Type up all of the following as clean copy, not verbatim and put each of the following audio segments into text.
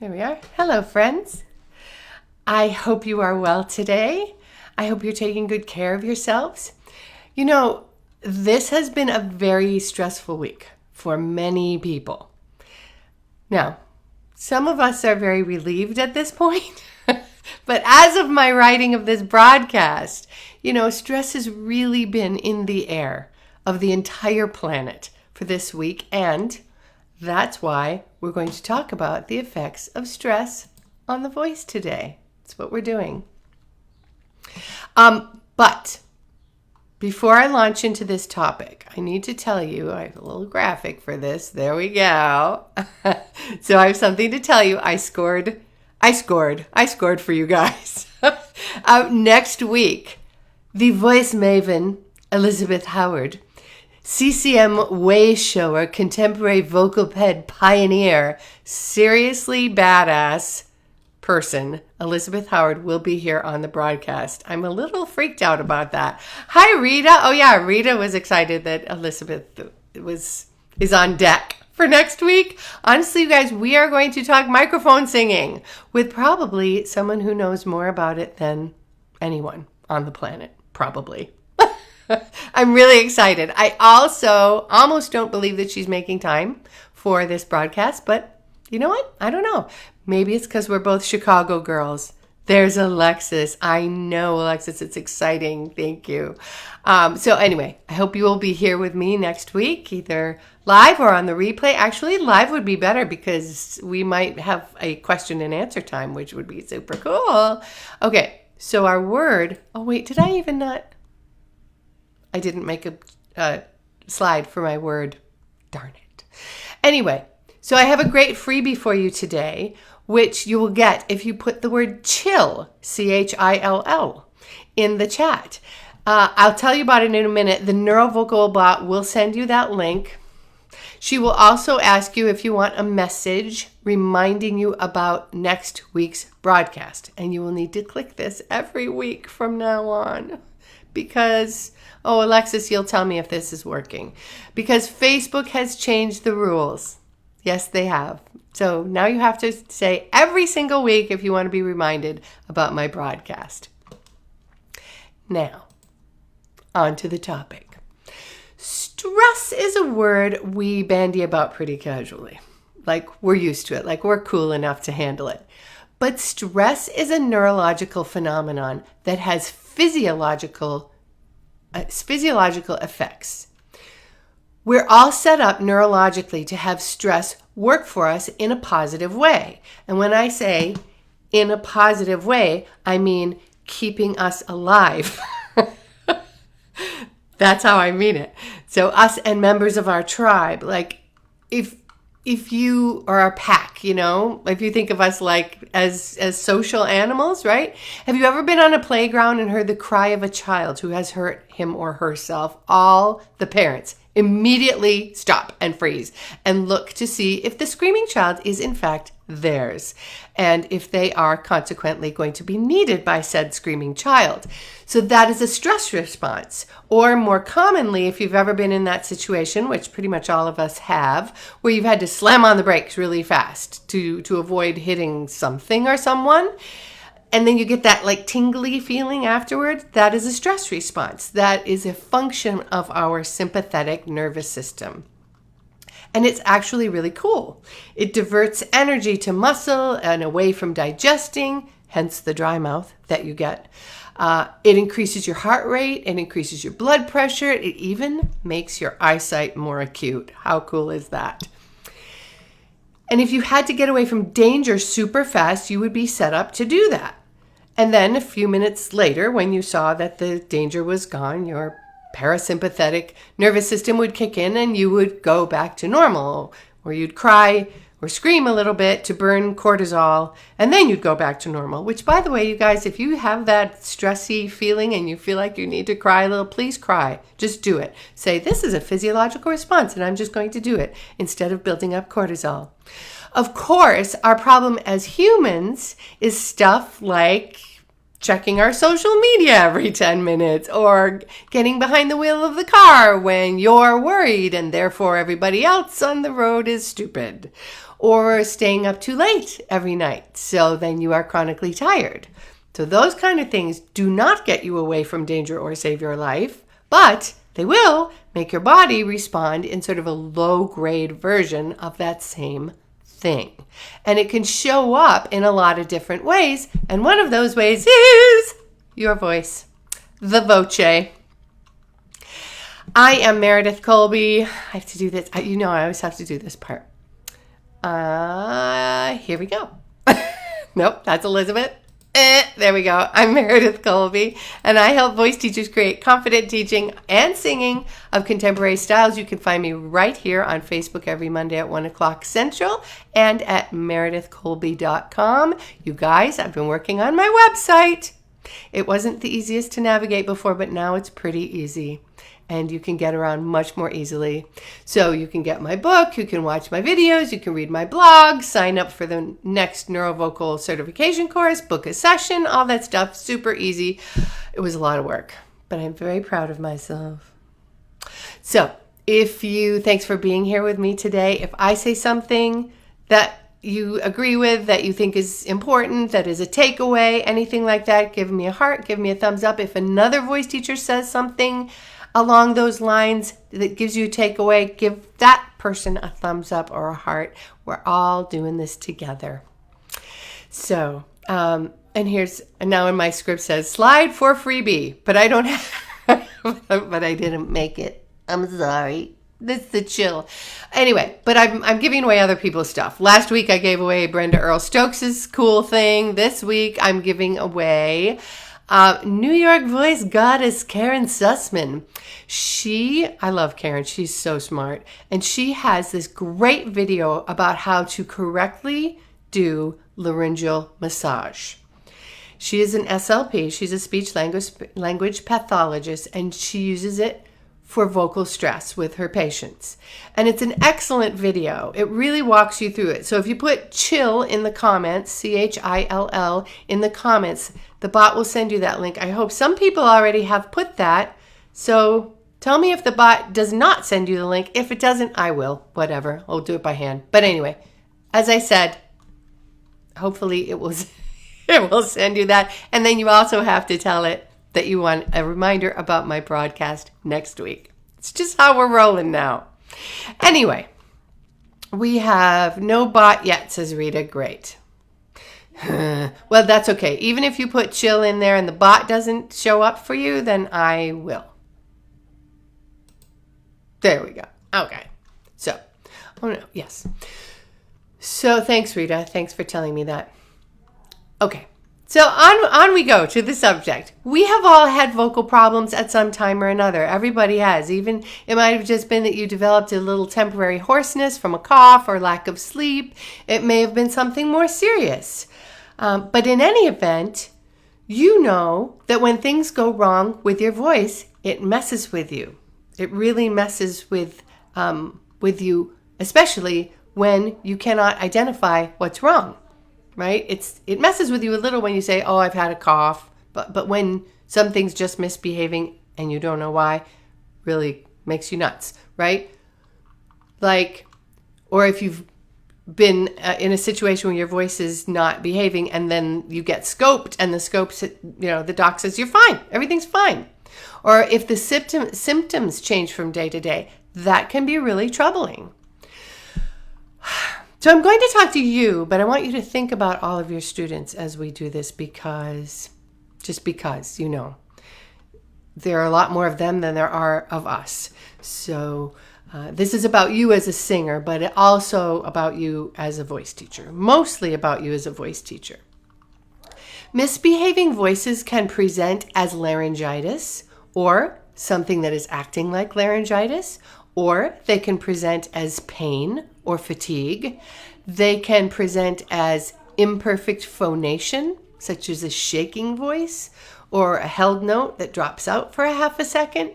There we are. Hello, friends. I hope you are well today. I hope you're taking good care of yourselves. You know, this has been a very stressful week for many people. Now, some of us are very relieved at this point, but as of my writing of this broadcast, stress has really been in the air of the entire planet for this week, and that's why we're going to talk about the effects of stress on the voice today. That's what we're doing. But before I launch into this topic, I need to tell you, I have a little graphic for this. There we go. So I have something to tell you. I scored for you guys. Next week, the voice maven, Elizabeth Howard, CCM way shower, contemporary vocal ped pioneer, seriously badass person, Elizabeth Howard, will be here on the broadcast. I'm a little freaked out about that. Hi, Rita. Oh, yeah, Rita was excited that Elizabeth is on deck for next week. Honestly, you guys, we are going to talk microphone singing with probably someone who knows more about it than anyone on the planet, probably. I'm really excited. I also almost don't believe that she's making time for this broadcast, but you know what? I don't know. Maybe it's because we're both Chicago girls. There's Alexis. I know, Alexis. It's exciting. Thank you. So anyway, I hope you will be here with me next week, either live or on the replay. Actually, live would be better because we might have a question and answer time, which would be super cool. Okay, so our word. Oh, wait, did I even not? I didn't make a slide for my word. Darn it. Anyway, so I have a great freebie for you today, which you will get if you put the word chill, CHILL, in the chat. I'll tell you about it in a minute. The neurovocal bot will send you that link. She will also ask you if you want a message reminding you about next week's broadcast. And you will need to click this every week from now on. Because, Alexis, you'll tell me if this is working. Because Facebook has changed the rules. Yes, they have. So now you have to say every single week if you want to be reminded about my broadcast. Now, on to the topic. Stress is a word we bandy about pretty casually. Like we're used to it, like we're cool enough to handle it. But stress is a neurological phenomenon that has physiological effects. We're all set up neurologically to have stress work for us in a positive way. And when I say in a positive way, I mean keeping us alive. That's how I mean it. So us and members of our tribe, like if you are a pack, if you think of us like as social animals, right? Have you ever been on a playground and heard the cry of a child who has hurt him or herself? All the parents immediately stop and freeze and look to see if the screaming child is in fact theirs and if they are consequently going to be needed by said screaming child. So that is a stress response. Or more commonly, if you've ever been in that situation, which pretty much all of us have, where you've had to slam on the brakes really fast to avoid hitting something or someone, and then you get that like tingly feeling afterward, that is a stress response. That is a function of our sympathetic nervous system. And it's actually really cool. It diverts energy to muscle and away from digesting, hence the dry mouth that you get. It increases your heart rate, it increases your blood pressure, it even makes your eyesight more acute. How cool is that? And if you had to get away from danger super fast, you would be set up to do that. And then a few minutes later, when you saw that the danger was gone, your parasympathetic nervous system would kick in and you would go back to normal, or you'd cry or scream a little bit to burn cortisol, and then you'd go back to normal. Which, by the way, you guys, if you have that stressy feeling and you feel like you need to cry a little, please cry. Just do it. Say, this is a physiological response and I'm just going to do it instead of building up cortisol. Of course, our problem as humans is stuff like checking our social media every 10 minutes or getting behind the wheel of the car when you're worried and therefore everybody else on the road is stupid. or staying up too late every night. So then you are chronically tired. So those kind of things do not get you away from danger or save your life, but they will make your body respond in sort of a low-grade version of that same thing. And it can show up in a lot of different ways. And one of those ways is your voice, the voce. I am Meredith Colby. I have to do this. I always have to do this part. Here we go. Nope, that's Elizabeth. There we go. I'm Meredith Colby, and I help voice teachers create confident teaching and singing of contemporary styles. You can find me right here on Facebook every Monday at 1 o'clock Central and at meredithcolby.com. You guys, I've been working on my website. It wasn't the easiest to navigate before, but now it's pretty easy. And you can get around much more easily. So you can get my book, you can watch my videos, you can read my blog, sign up for the next neurovocal certification course, book a session, all that stuff. Super easy. It was a lot of work, but I'm very proud of myself. So thanks for being here with me today. If I say something that you agree with, that you think is important, that is a takeaway, anything like that, give me a heart, give me a thumbs up. If another voice teacher says something along those lines that gives you a takeaway, give that person a thumbs up or a heart. We're all doing this together. So, and now in my script says slide for freebie, but I don't have, but I didn't make it. I'm sorry. This is the chill. Anyway, but I'm giving away other people's stuff. Last week I gave away Brenda Earl Stokes' cool thing. This week I'm giving away New York voice goddess Karen Sussman. I love Karen. She's so smart. And she has this great video about how to correctly do laryngeal massage. She is an SLP. She's a speech language pathologist, and she uses it for vocal stress with her patients. And it's an excellent video. It really walks you through it. So if you put chill in the comments, CHILL in the comments, the bot will send you that link. I hope some people already have put that. So tell me if the bot does not send you the link. If it doesn't, I will. Whatever. I'll do it by hand. But anyway, as I said, hopefully it will send you that. And then you also have to tell it that you want a reminder about my broadcast next week. It's just how we're rolling now. Anyway, we have no bot yet, says Rita. Great. Well, that's okay. Even if you put chill in there and the bot doesn't show up for you, then I will. There we go. Okay. So, yes. So thanks, Rita. Thanks for telling me that. Okay. So on we go to the subject. We have all had vocal problems at some time or another. Everybody has. Even it might have just been that you developed a little temporary hoarseness from a cough or lack of sleep. It may have been something more serious. But in any event, you know that when things go wrong with your voice, it messes with you. It really messes with you, especially when you cannot identify what's wrong. Right? It messes with you a little when you say, oh, I've had a cough. But when something's just misbehaving and you don't know why, really makes you nuts, right? Like, or if you've been in a situation where your voice is not behaving and then you get scoped and the scope, the doc says, you're fine. Everything's fine. Or if the symptoms change from day to day, that can be really troubling. So I'm going to talk to you, but I want you to think about all of your students as we do this because there are a lot more of them than there are of us. So this is about you as a singer, but also about you as a voice teacher, mostly about you as a voice teacher. Misbehaving voices can present as laryngitis or something that is acting like laryngitis, or they can present as pain or fatigue. They can present as imperfect phonation, such as a shaking voice or a held note that drops out for a half a second.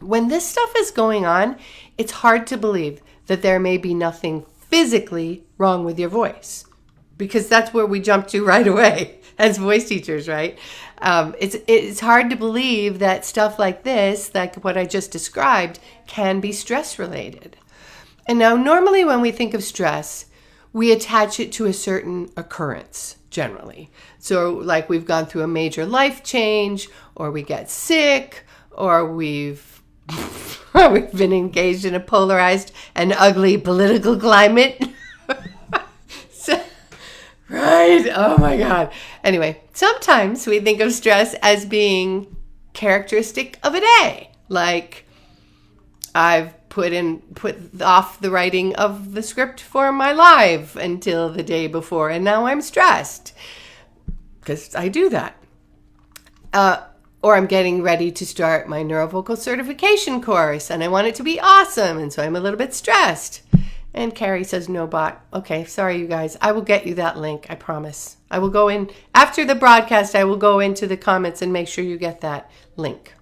When this stuff is going on, it's hard to believe that there may be nothing physically wrong with your voice, because that's where we jump to right away as voice teachers, right? It's hard to believe that stuff like this, like what I just described, can be stress related. And now normally when we think of stress, we attach it to a certain occurrence generally. So like we've gone through a major life change, or we get sick, or we've been engaged in a polarized and ugly political climate. Right? Oh my God. Anyway, sometimes we think of stress as being characteristic of a day. Like I've put off the writing of the script for my live until the day before, and now I'm stressed because I do that. Or I'm getting ready to start my neurovocal certification course, and I want it to be awesome, and so I'm a little bit stressed. And Carrie says, no bot. Okay, sorry, you guys. I will get you that link. I promise. I will go in after the broadcast. I will go into the comments and make sure you get that link.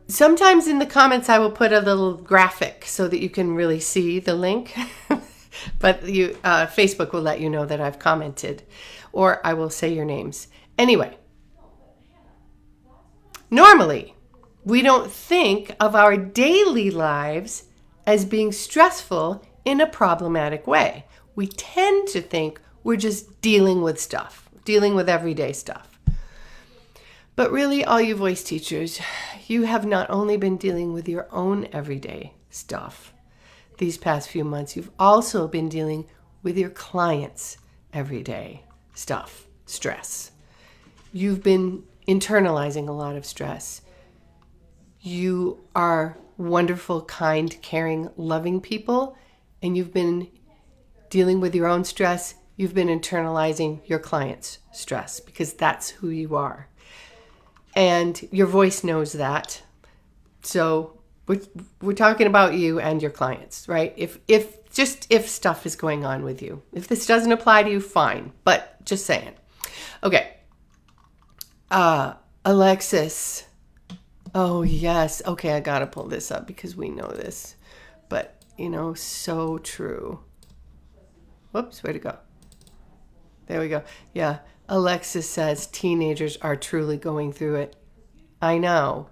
Sometimes in the comments, I will put a little graphic so that you can really see the link. But Facebook will let you know that I've commented, or I will say your names. Anyway, normally, we don't think of our daily lives as being stressful in a problematic way. We tend to think we're just dealing with stuff, dealing with everyday stuff. But really, all you voice teachers, you have not only been dealing with your own everyday stuff these past few months, you've also been dealing with your clients' everyday stuff, stress. You've been internalizing a lot of stress. You are wonderful, kind, caring, loving people, and you've been dealing with your own stress. You've been internalizing your client's stress because that's who you are. And your voice knows that. So we're talking about you and your clients, right? If stuff is going on with you. If this doesn't apply to you, fine. But just saying. Okay. Alexis. Oh, yes. Okay, I got to pull this up because we know this. But, so true. Whoops, where'd it go? There we go. Yeah, Alexis says teenagers are truly going through it. I know.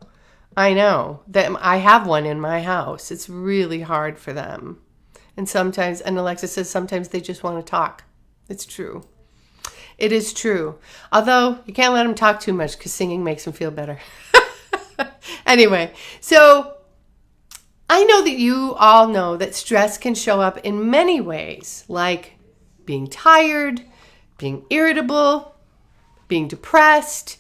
That I have one in my house. It's really hard for them. And Alexis says sometimes they just want to talk. It's true. It is true. Although you can't let them talk too much because singing makes them feel better. Anyway, so I know that you all know that stress can show up in many ways, like being tired, being irritable, being depressed.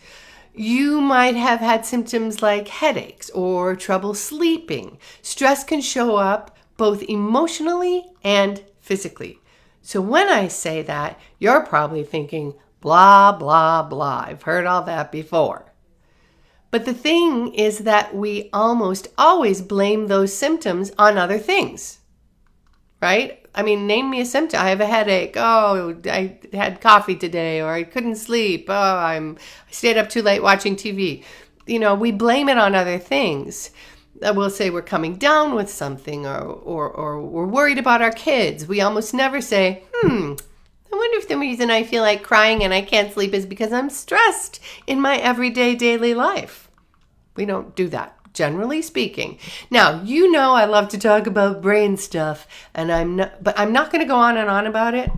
You might have had symptoms like headaches or trouble sleeping. Stress can show up both emotionally and physically. So when I say that, you're probably thinking, blah, blah, blah. I've heard all that before. But the thing is that we almost always blame those symptoms on other things, right? I mean, name me a symptom. I have a headache. Oh, I had coffee today, or I couldn't sleep. Oh, I stayed up too late watching TV. We blame it on other things. We'll say we're coming down with something, or we're worried about our kids. We almost never say, I wonder if the reason I feel like crying and I can't sleep is because I'm stressed in my everyday daily life. We don't do that, generally speaking. Now, I love to talk about brain stuff, and I'm not going to go on and on about it.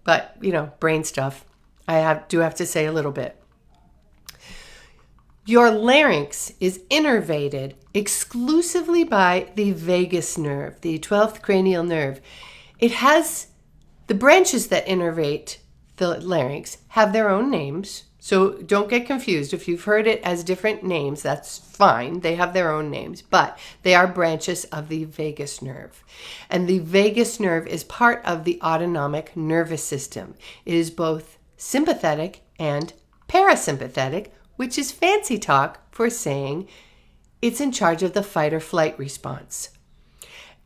But, brain stuff, I do have to say a little bit. Your larynx is innervated exclusively by the vagus nerve, the 12th cranial nerve. It has the branches that innervate the larynx have their own names. So don't get confused. If you've heard it as different names, that's fine. They have their own names, but they are branches of the vagus nerve. And the vagus nerve is part of the autonomic nervous system. It is both sympathetic and parasympathetic, which is fancy talk for saying it's in charge of the fight or flight response.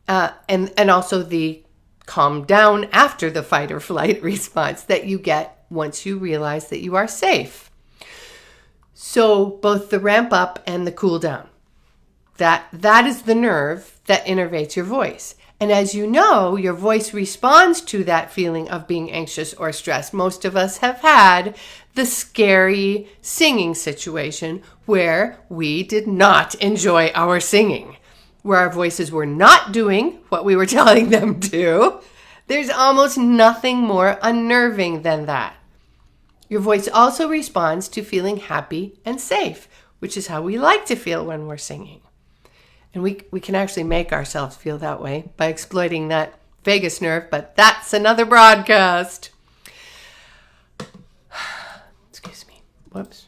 And also the calm down after the fight or flight response that you get once you realize that you are safe. So both the ramp up and the cool down. That is the nerve that innervates your voice. And as you know, your voice responds to that feeling of being anxious or stressed. Most of us have had the scary singing situation where we did not enjoy our singing. where our voices were not doing what we were telling them to, there's almost nothing more unnerving than that. Your voice also responds to feeling happy and safe, which is how we like to feel when we're singing. And we can actually make ourselves feel that way by exploiting that vagus nerve, but that's another broadcast. Excuse me. Whoops.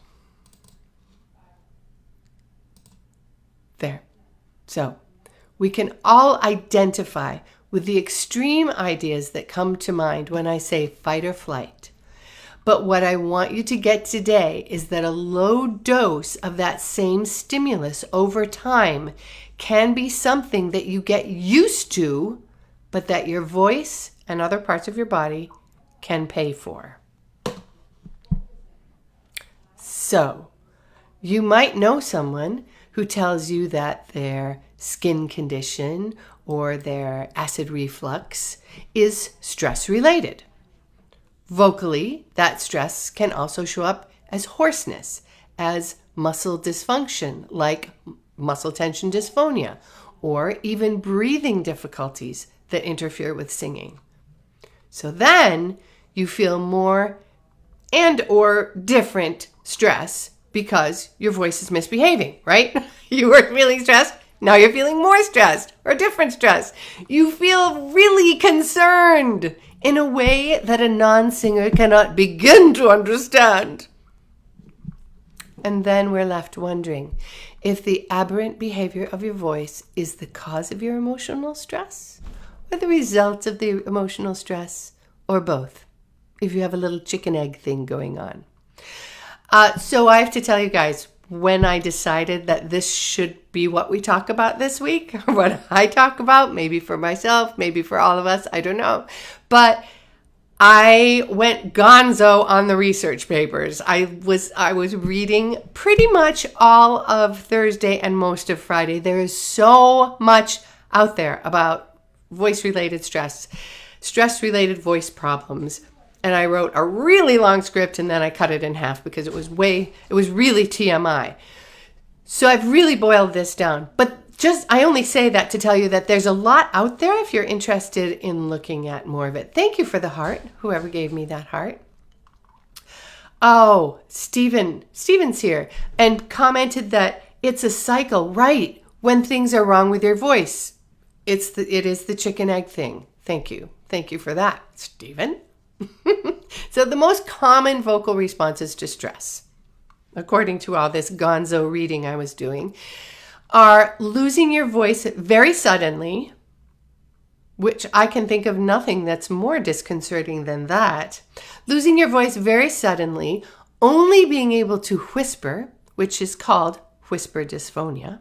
There. So, we can all identify with the extreme ideas that come to mind when I say fight or flight. But what I want you to get today is that a low dose of that same stimulus over time can be something that you get used to, but that your voice and other parts of your body can pay for. So, you might know someone who tells you that their skin condition or their acid reflux is stress-related. Vocally, that stress can also show up as hoarseness, as muscle dysfunction, like muscle tension dysphonia, or even breathing difficulties that interfere with singing. So then you feel more and or different stress because your voice is misbehaving, right? You were feeling stressed, now you're feeling more stressed or different stress. You feel really concerned in a way that a non-singer cannot begin to understand. And then we're left wondering if the aberrant behavior of your voice is the cause of your emotional stress or the result of the emotional stress, or both, if you have a little chicken egg thing going on. So I have to tell you guys, when I decided that this should be what we talk about this week, or what I talk about, maybe for myself, maybe for all of us, I don't know. But I went gonzo on the research papers. I was reading pretty much all of Thursday and most of Friday. There is so much out there about voice-related stress, stress-related voice problems. And I wrote a really long script and then I cut it in half because it was really TMI. So I've really boiled this down. But I only say that to tell you that there's a lot out there if you're interested in looking at more of it. Thank you for the heart, whoever gave me that heart. Oh, Steven's here and commented that it's a cycle, right? When things are wrong with your voice. It is the chicken egg thing. Thank you. Thank you for that, Steven. So the most common vocal responses to stress, according to all this gonzo reading I was doing, are losing your voice very suddenly, which I can think of nothing that's more disconcerting than that. Losing your voice very suddenly, only being able to whisper, which is called whisper dysphonia,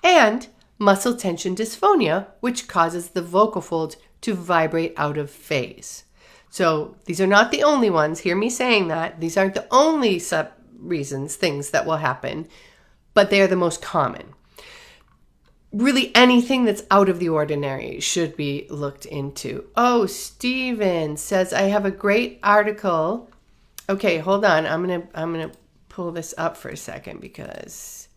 and muscle tension dysphonia, which causes the vocal folds to vibrate out of phase. So these are not the only ones. Hear me saying that. These aren't the only things that will happen, but they are the most common. Really anything that's out of the ordinary should be looked into. Oh, Steven says, I have a great article. Okay, hold on. I'm gonna pull this up for a second because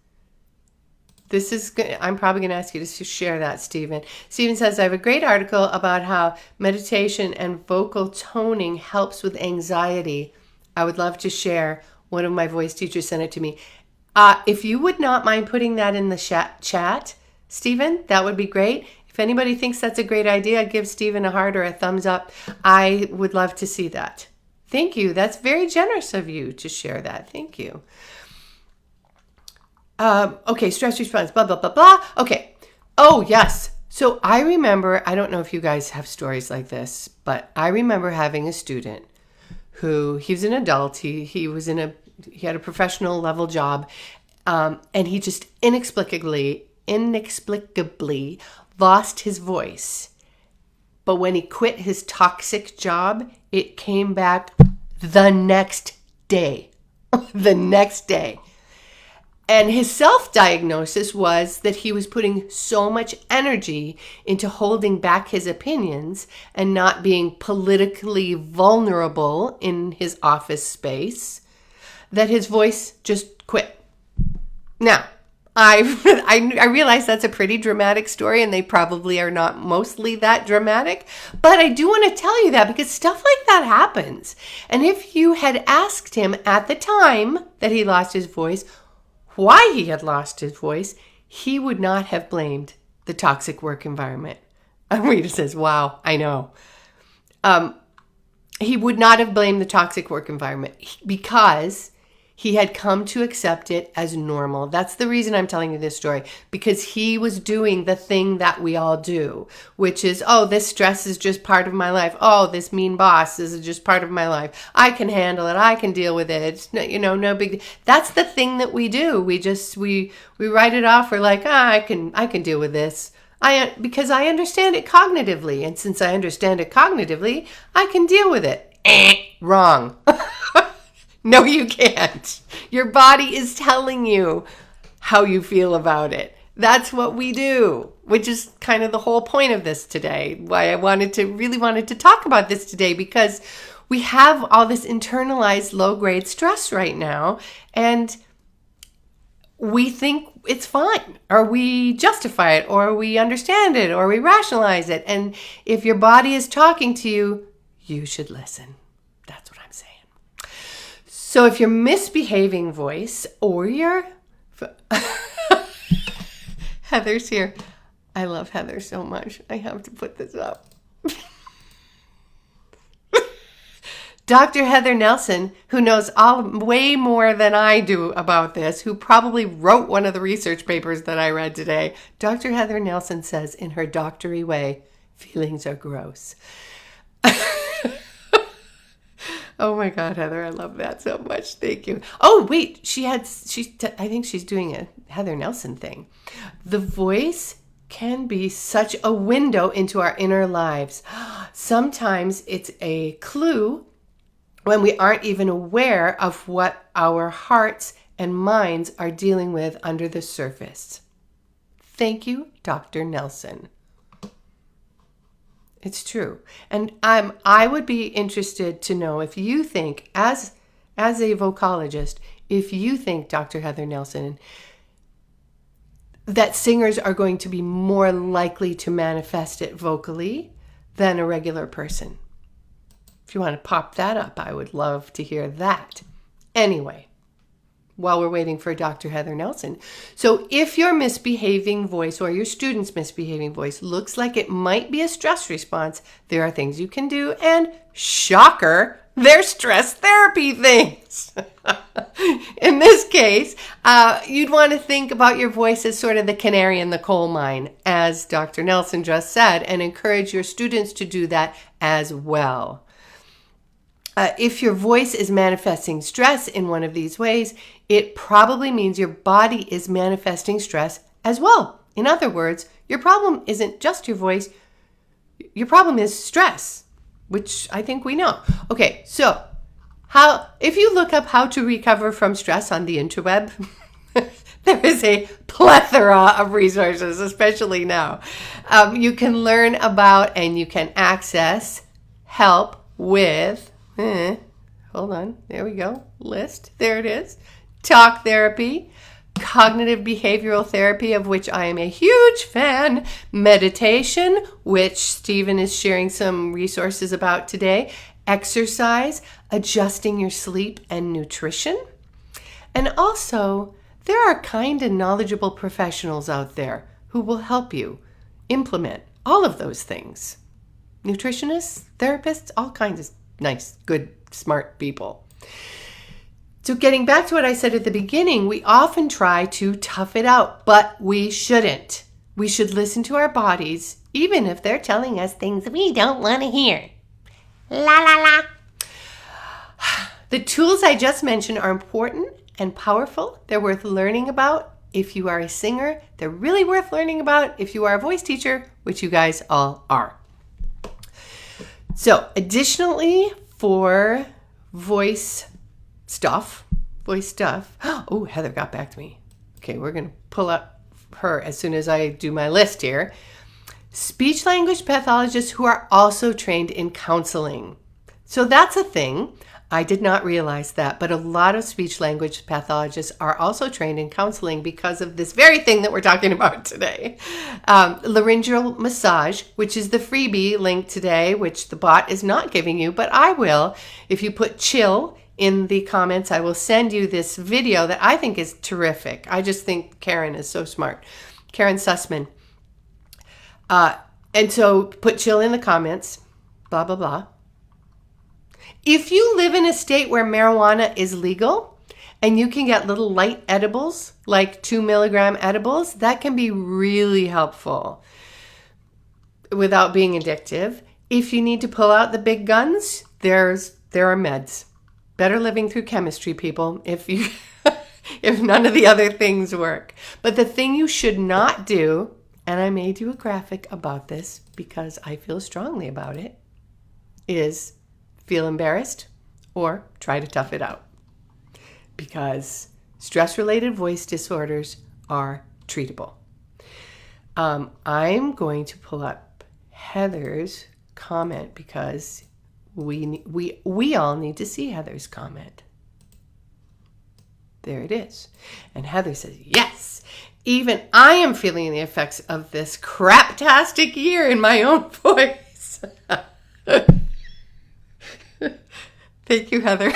I'm probably going to ask you to share that, Steven. Steven says, I have a great article about how meditation and vocal toning helps with anxiety. I would love to share. One of my voice teachers sent it to me. If you would not mind putting that in the chat, Steven, that would be great. If anybody thinks that's a great idea, give Steven a heart or a thumbs up. I would love to see that. Thank you. That's very generous of you to share that. Thank you. Okay, stress response, blah, blah, blah, blah. Okay. Oh, yes. So I remember, I don't know if you guys have stories like this, but I remember having a student who, he was an adult, he had a professional level job, and he just inexplicably lost his voice. But when he quit his toxic job, it came back the next day. The next day. And his self-diagnosis was that he was putting so much energy into holding back his opinions and not being politically vulnerable in his office space that his voice just quit. Now, I realize that's a pretty dramatic story, and they probably are not mostly that dramatic. But I do want to tell you that because stuff like that happens. And if you had asked him at the time that he lost his voice why he had lost his voice, he would not have blamed the toxic work environment. Rita says, wow, I know. He would not have blamed the toxic work environment because he had come to accept it as normal. That's the reason I'm telling you this story, because he was doing the thing that we all do, which is, oh, this stress is just part of my life. Oh, this mean boss is just part of my life. I can handle it. I can deal with it. It's no big. That's the thing that we do. We write it off. We're like, I can deal with this. Because I understand it cognitively, and since I understand it cognitively, I can deal with it. Wrong. No, you can't. Your body is telling you how you feel about it. That's what we do, which is kind of the whole point of this today. Why I really wanted to talk about this today, because we have all this internalized low-grade stress right now, and we think it's fine, or we justify it, or we understand it, or we rationalize it. And if your body is talking to you, you should listen. That's what I'm saying. So if you're misbehaving voice, or your Heather's here. I love Heather so much. I have to put this up. Dr. Heather Nelson, who knows way more than I do about this, who probably wrote one of the research papers that I read today. Dr. Heather Nelson says in her doctory way, feelings are gross. Oh my God, Heather, I love that so much. Thank you. Oh, wait, I think she's doing a Heather Nelson thing. The voice can be such a window into our inner lives. Sometimes it's a clue when we aren't even aware of what our hearts and minds are dealing with under the surface. Thank you, Dr. Nelson. It's true. And I would be interested to know if you think, as a vocalist, if you think, Dr. Heather Nelson, that singers are going to be more likely to manifest it vocally than a regular person. If you want to pop that up, I would love to hear that. Anyway, while we're waiting for Dr. Heather Nelson. So if your misbehaving voice or your student's misbehaving voice looks like it might be a stress response, there are things you can do, and shocker, they're stress therapy things. In this case, you'd want to think about your voice as sort of the canary in the coal mine, as Dr. Nelson just said, and encourage your students to do that as well. If your voice is manifesting stress in one of these ways, it probably means your body is manifesting stress as well. In other words, your problem isn't just your voice. Your problem is stress, which I think we know. Okay, so if you look up how to recover from stress on the interweb, there is a plethora of resources, especially now. You can learn about and you can access help with hold on. There we go. List. There it is. Talk therapy, cognitive behavioral therapy, of which I am a huge fan, meditation, which Stephen is sharing some resources about today, exercise, adjusting your sleep and nutrition. And also, there are kind and knowledgeable professionals out there who will help you implement all of those things. Nutritionists, therapists, all kinds of nice, good, smart people. So getting back to what I said at the beginning, we often try to tough it out, but we shouldn't. We should listen to our bodies, even if they're telling us things we don't want to hear. La la la. The tools I just mentioned are important and powerful. They're worth learning about if you are a singer. They're really worth learning about if you are a voice teacher, which you guys all are. So additionally, for voice stuff. Oh, Heather got back to me. Okay, we're going to pull up her as soon as I do my list here. Speech language pathologists who are also trained in counseling. So that's a thing. I did not realize that, but a lot of speech language pathologists are also trained in counseling because of this very thing that we're talking about today. Laryngeal massage, which is the freebie link today, which the bot is not giving you, but I will. If you put chill in the comments, I will send you this video that I think is terrific. I just think Karen is so smart. Karen Sussman. And so put chill in the comments, blah, blah, blah. If you live in a state where marijuana is legal and you can get little light edibles, like 2 milligram edibles, that can be really helpful without being addictive. If you need to pull out the big guns, there are meds. Better living through chemistry, people, if none of the other things work. But the thing you should not do, and I made you a graphic about this because I feel strongly about it, is feel embarrassed or try to tough it out. Because stress-related voice disorders are treatable. I'm going to pull up Heather's comment because we all need to see Heather's comment. There it is. And Heather says, yes, even I am feeling the effects of this craptastic year in my own voice. Thank you, Heather.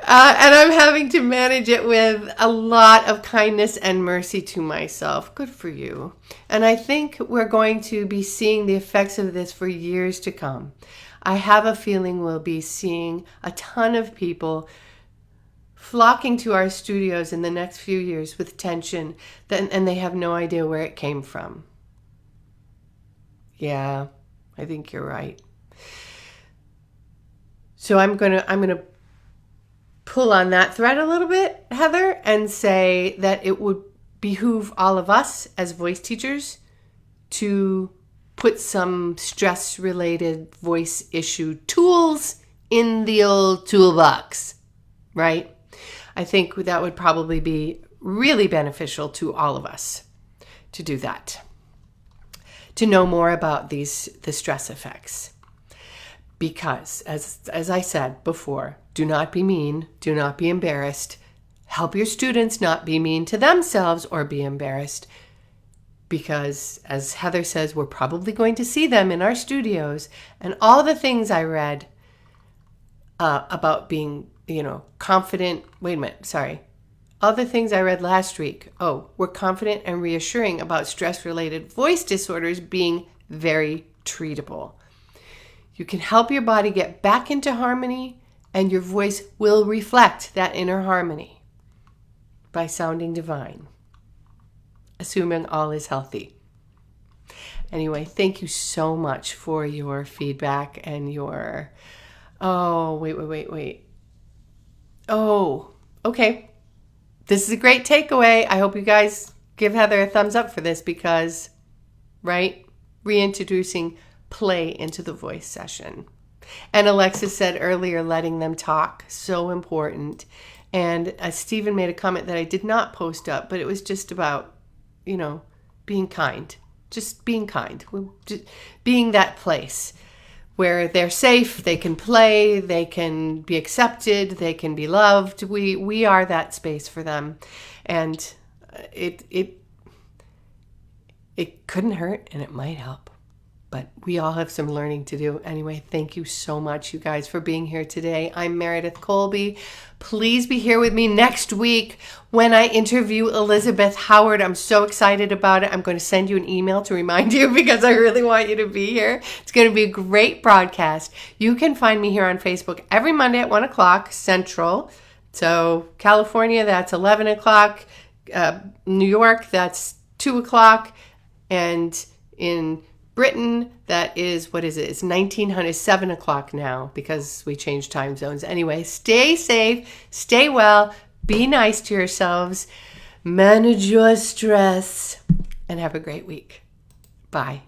And I'm having to manage it with a lot of kindness and mercy to myself. Good for you. And I think we're going to be seeing the effects of this for years to come. I have a feeling we'll be seeing a ton of people flocking to our studios in the next few years with tension, and they have no idea where it came from. Yeah, I think you're right. So I'm gonna pull on that thread a little bit, Heather, and say that it would behoove all of us as voice teachers to put some stress-related voice issue tools in the old toolbox, right? I think that would probably be really beneficial to all of us to do that, to know more about the stress effects. Because, as I said before, do not be mean, do not be embarrassed. Help your students not be mean to themselves or be embarrassed. Because, as Heather says, we're probably going to see them in our studios. And all the things I read about being, confident. Wait a minute, sorry. All the things I read last week. We're confident and reassuring about stress-related voice disorders being very treatable. You can help your body get back into harmony, and your voice will reflect that inner harmony by sounding divine, assuming all is healthy. Anyway, thank you so much for your feedback and your... wait. Oh, okay. This is a great takeaway. I hope you guys give Heather a thumbs up for this because, right, reintroducing play into the voice session. And Alexis said earlier, letting them talk, so important. And Stephen made a comment that I did not post up, but it was just about, being kind. Just being kind. Just being that place where they're safe, they can play, they can be accepted, they can be loved. We are that space for them. And it couldn't hurt, and it might help. But we all have some learning to do. Anyway, thank you so much, you guys, for being here today. I'm Meredith Colby. Please be here with me next week when I interview Elizabeth Howard. I'm so excited about it. I'm going to send you an email to remind you because I really want you to be here. It's going to be a great broadcast. You can find me here on Facebook every Monday at 1 o'clock Central. So California, that's 11 o'clock. New York, that's 2 o'clock. And in Britain, that is, It's 1900, 7 o'clock now because we changed time zones. Anyway, stay safe, stay well, be nice to yourselves, manage your stress, and have a great week. Bye.